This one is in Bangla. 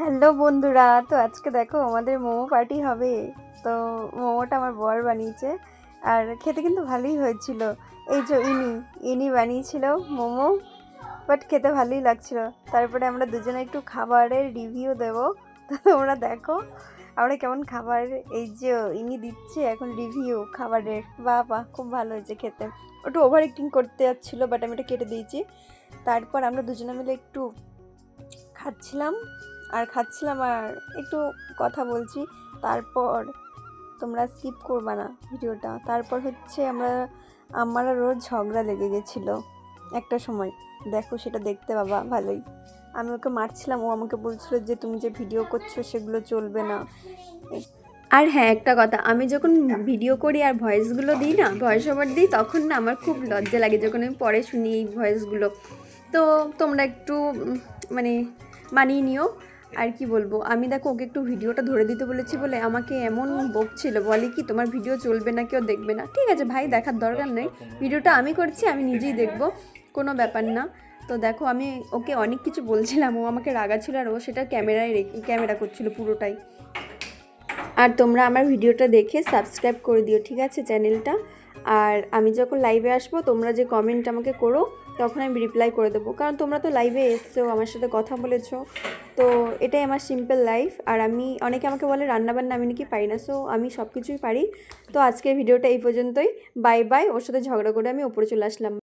হ্যালো বন্ধুরা, তো আজকে দেখো আমাদের মোমো পার্টি হবে। তো মোমোটা আমার বর বানিয়েছে আর খেতে কিন্তু ভালোই হয়েছিল। এই যে ইনি বানিয়েছিল মোমো, বাট খেতে ভালোই লাগছিল। তারপরে আমরা দুজনে একটু খাবারের রিভিউ দেব, তো তোমরা দেখো আমরা কেমন খাবার, এই যে ইনি দিচ্ছে এখন রিভিউ খাবারের। বাহ বাহ, খুব ভালো হয়েছে খেতে। ওটা ওভার অ্যাক্টিং করতে যাচ্ছিলো, বাট আমি এটা কেটে দিয়েছি। তারপর আমরা দুজনে মিলে একটু খাচ্ছিলাম আর একটু কথা বলছি। তারপর তোমরা স্কিপ করবা না ভিডিওটা। তারপর হচ্ছে আমরা রোজ ঝগড়া লেগে গেছিলো একটা সময়, দেখো সেটা দেখতে পাবা ভালোই। আমি ওকে মারছিলাম, ও আমাকে বলছিল যে তুমি যে ভিডিও করছো সেগুলো চলবে না। আর হ্যাঁ, একটা কথা, আমি যখন ভিডিও করি আর ভয়েসগুলো দিই না, ভয়েস ওভার দিই, তখন না আমার খুব লজ্জা লাগে যখন আমি পরে শুনি এই ভয়েসগুলো। তো তোমরা একটু মানে মানিয়ে নিও। আর কি বলবো, আমি দেখো ওকে একটু ভিডিওটা ধরে দিতে বলেছি বলে আমাকে এমন বকছিল, বলে কি তোমার ভিডিও চলবে না, কেউ দেখবে না। ঠিক আছে ভাই, দেখার দরকার নেই, ভিডিওটা আমি করছি, আমি নিজেই দেখবো, কোনো ব্যাপার না। তো দেখো আমি ওকে অনেক কিছু বলছিলাম, ও আমাকে রাগাচ্ছিল আর ও সেটা ক্যামেরা করছিল পুরোটাই। আর তোমরা আমার ভিডিওটা দেখে সাবস্ক্রাইব করে দিও, ঠিক আছে, চ্যানেলটা। আর আমি যখন লাইভে আসবো তোমরা যে কমেন্ট আমাকে করো তখন আমি রিপ্লাই করে দেবো, কারণ তোমরা তো লাইভে এসছো, আমার সাথে কথা বলেছো। তো এটাই আমার সিম্পল লাইফ। আর অনেকে আমাকে বলে রান্নাবান্না আমি নাকি পারি না, সো আমি সব কিছুই পারি। তো আজকের ভিডিওটা এই পর্যন্তই। Bye bye. ওর সাথে ঝগড়া করে আমি উপরে চলে আসলাম।